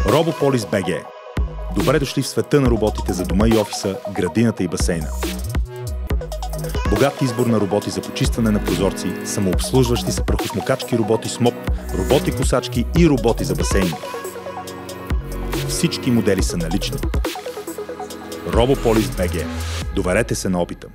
Робополис БГ. Добре дошли в света на роботите за дома и офиса, градината и басейна. Богат избор на роботи за почистване на прозорци, самообслужващи се прахосмокачки роботи с моп, роботи-косачки и роботи за басейни. Всички модели са налични. Робополис БГ. Доверете се на опита.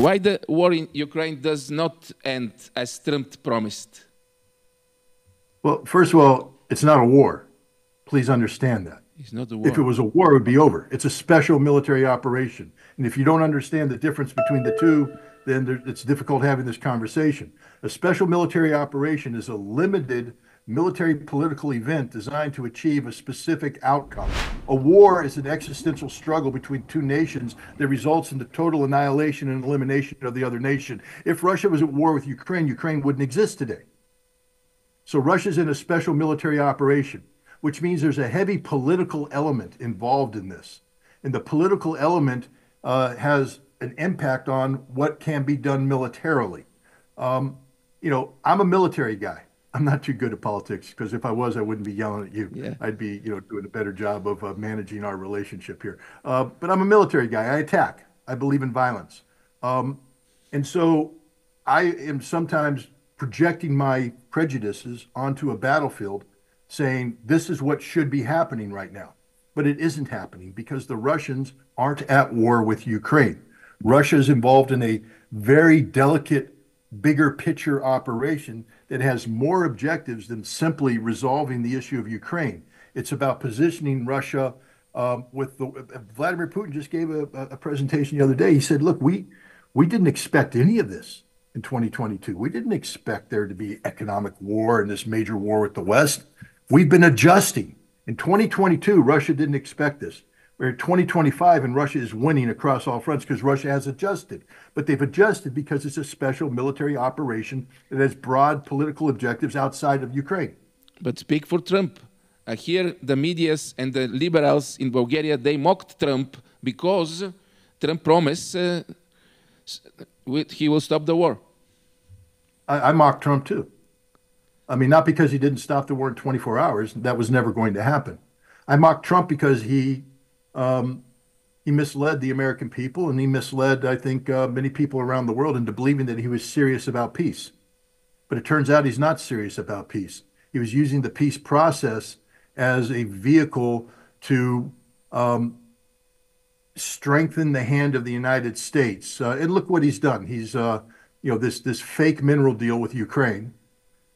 Why the war in Ukraine does not end as Trump promised? Well, first of all, it's not a war. Please understand that. It's not a war. If it was a war, it would be over. It's a special military operation. And if you don't understand the difference between the two, then it's difficult having this conversation. A special military operation is a limited military political event designed to achieve a specific outcome. A war is an existential struggle between two nations that results in the total annihilation and elimination of the other nation. If Russia was at war with Ukraine, Ukraine wouldn't exist today. So Russia's in a special military operation, which means there's a heavy political element involved in this. And the political element has an impact on what can be done militarily. I'm a military guy. I'm not too good at politics because if I was, I wouldn't be yelling at you. Yeah. I'd be, doing a better job of managing our relationship here. But I'm a military guy. I attack. I believe in violence. And so I am sometimes projecting my prejudices onto a battlefield saying this is what should be happening right now. But it isn't happening because the Russians aren't at war with Ukraine. Russia is involved in a very delicate, bigger picture operation that has more objectives than simply resolving the issue of Ukraine. It's about positioning Russia Vladimir Putin just gave a presentation the other day. He said, look, we didn't expect any of this in 2022. We didn't expect there to be economic war and this major war with the West. We've been adjusting. In 2022, Russia didn't expect this. We're at 2025 and Russia is winning across all fronts because Russia has adjusted. But they've adjusted because it's a special military operation that has broad political objectives outside of Ukraine. But speak for Trump. Here, the medias and the liberals in Bulgaria, they mocked Trump because Trump promised he will stop the war. I mock Trump too. I mean, not because he didn't stop the war in 24 hours. That was never going to happen. I mock Trump because he misled the American people and he misled, I think, many people around the world into believing that he was serious about peace. But it turns out he's not serious about peace. He was using the peace process as a vehicle to strengthen the hand of the United States. And look what he's done. He's, this fake mineral deal with Ukraine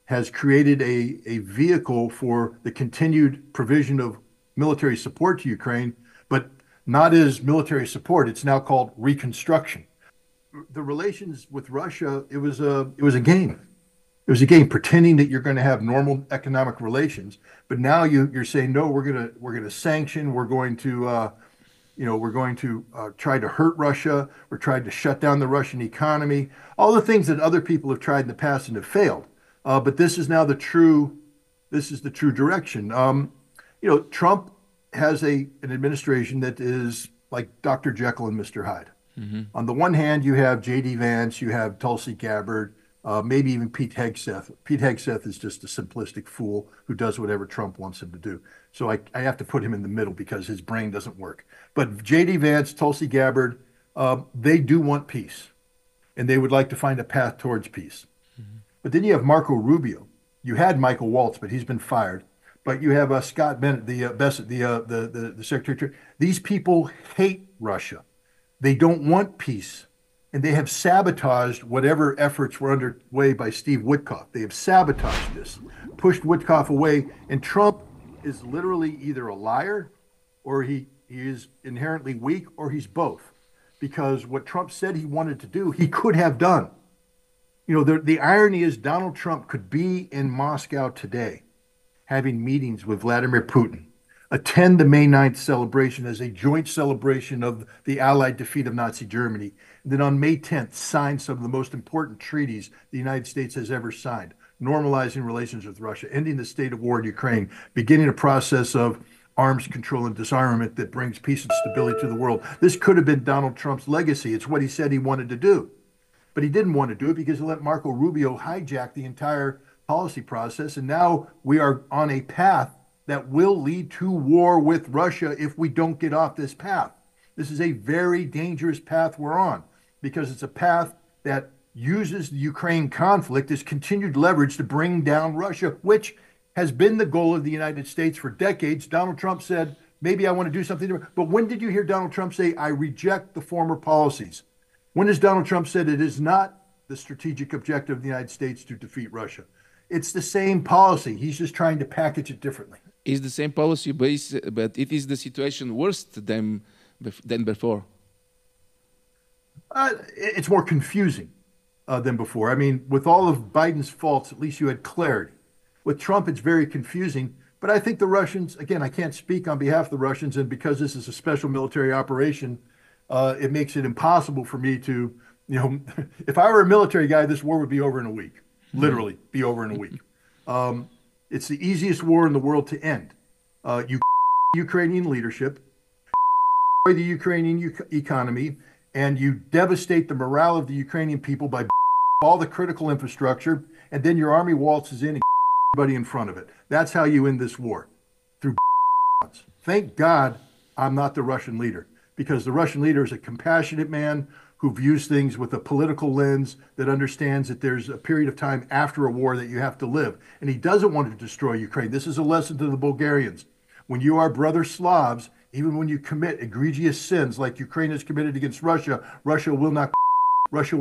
has created a vehicle for the continued provision of military support to Ukraine, but not as military support. It's now called reconstruction. The relations with Russia, it was a game. It was a game pretending that you're going to have normal economic relations, but now you're saying no. We're going to sanction. We're going to try to hurt Russia. We're trying to shut down the Russian economy. All the things that other people have tried in the past and have failed. But this is now the true direction. Trump has an administration that is like Dr. Jekyll and Mr. Hyde. Mm-hmm. On the one hand, you have J.D. Vance, you have Tulsi Gabbard, maybe even Pete Hegseth. Pete Hegseth is just a simplistic fool who does whatever Trump wants him to do. So I have to put him in the middle because his brain doesn't work. But J.D. Vance, Tulsi Gabbard, they do want peace. And they would like to find a path towards peace. Mm-hmm. But then you have Marco Rubio. You had Michael Waltz, but he's been fired. But you have Scott Bennett, the Secretary. These people hate Russia. They don't want peace. And they have sabotaged whatever efforts were underway by Steve Witkoff. They have sabotaged this, pushed Witkoff away. And Trump is literally either a liar or he is inherently weak or he's both. Because what Trump said he wanted to do, he could have done. The irony is Donald Trump could be in Moscow today having meetings with Vladimir Putin, attend the May 9th celebration as a joint celebration of the Allied defeat of Nazi Germany, and then on May 10th sign some of the most important treaties the United States has ever signed. normalizing relations with Russia, ending the state of war in Ukraine, beginning a process of arms control and disarmament that brings peace and stability to the world. This could have been Donald Trump's legacy. It's what he said he wanted to do. But he didn't want to do it because he let Marco Rubio hijack the entire policy process. And now we are on a path that will lead to war with Russia if we don't get off this path. This is a very dangerous path we're on because it's a path that uses the Ukraine conflict as continued leverage to bring down Russia, which has been the goal of the United States for decades. Donald Trump said, maybe I want to do something different. But when did you hear Donald Trump say, I reject the former policies? When has Donald Trump said it is not the strategic objective of the United States to defeat Russia? It's the same policy. He's just trying to package it differently. It's the same policy, but it is the situation worse than before. It's more confusing than before. I mean, with all of Biden's faults, at least you had clarity. With Trump, it's very confusing. But I think the Russians, again, I can't speak on behalf of the Russians, and because this is a special military operation, it makes it impossible for me to, if I were a military guy, this war would be over in a week. Literally be over in a week. It's the easiest war in the world to end. You Ukrainian leadership, the Ukrainian economy, and you devastate the morale of the Ukrainian people by all the critical infrastructure, and then your army waltzes in and everybody in front of it. That's how you end this war, through. Thank God I'm not the Russian leader, because the Russian leader is a compassionate man who views things with a political lens, that understands that there's a period of time after a war that you have to live. And he doesn't want to destroy Ukraine. This is a lesson to the Bulgarians. When you are brother Slavs, even when you commit egregious sins like Ukraine has committed against Russia, Russia will not. Russia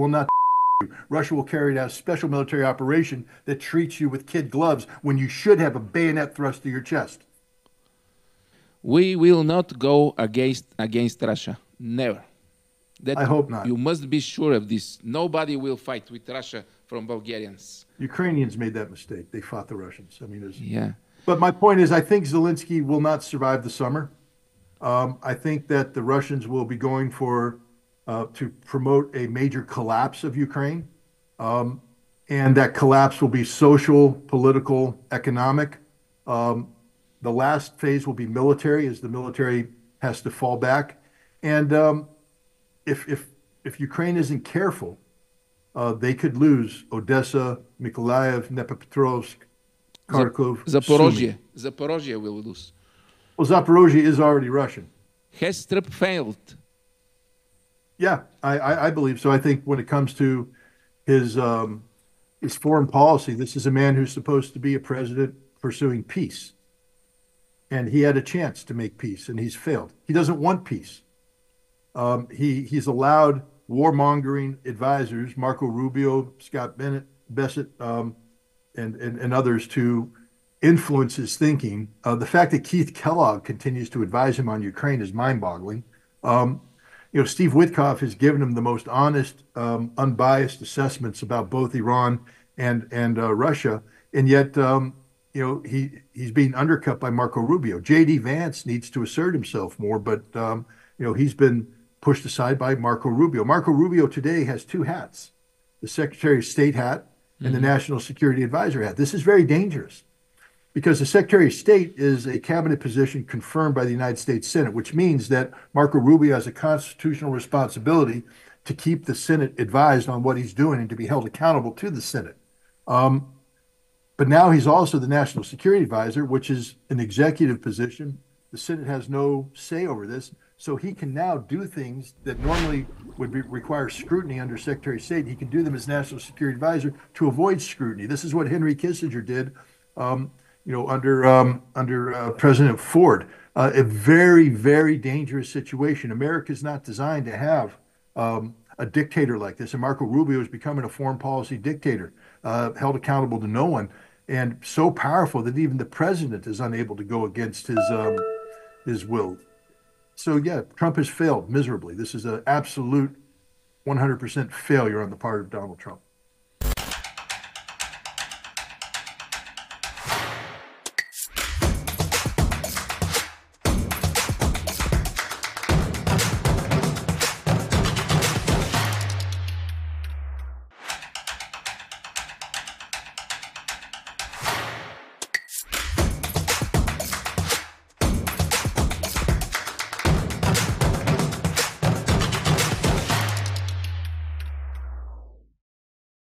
will carry out a special military operation that treats you with kid gloves when you should have a bayonet thrust to your chest. We will not go against Russia. Never. I hope not. You must be sure of this. Nobody will fight with Russia from Bulgarians. Ukrainians made that mistake. They fought the Russians. I mean, yeah. But my point is, I think Zelensky will not survive the summer. I think that the Russians will be going to promote a major collapse of Ukraine. And that collapse will be social, political, economic. The last phase will be military, as the military has to fall back. And if Ukraine isn't careful, they could lose Odessa, Mykolaiv, Dnipropetrovsk, Kharkov, Zaporozhye will lose. Well, Zaporozhye is already Russian. Has Trump failed? Yeah, I believe so. I think when it comes to his foreign policy, this is a man who's supposed to be a president pursuing peace. And he had a chance to make peace, and he's failed. He doesn't want peace. He's allowed warmongering advisors, Marco Rubio, Scott Bessent, and others, to influence his thinking. The fact that Keith Kellogg continues to advise him on Ukraine is mind-boggling. Steve Witkoff has given him the most honest, unbiased assessments about both Iran and Russia, and yet he's being undercut by Marco Rubio. J.D. Vance needs to assert himself more, but he's been pushed aside by Marco Rubio. Marco Rubio today has two hats: the Secretary of State hat and the National Security Advisor hat. This is very dangerous, because the Secretary of State is a cabinet position confirmed by the United States Senate, which means that Marco Rubio has a constitutional responsibility to keep the Senate advised on what he's doing and to be held accountable to the Senate. But now he's also the National Security Advisor, which is an executive position. The Senate has no say over this. So he can now do things that normally would require scrutiny under Secretary of State. He can do them as National Security Advisor to avoid scrutiny. This is what Henry Kissinger did under President Ford. A very, very dangerous situation. America is not designed to have a dictator like this. And Marco Rubio is becoming a foreign policy dictator, held accountable to no one, and so powerful that even the president is unable to go against his will. So yeah, Trump has failed miserably. This is an absolute 100% failure on the part of Donald Trump.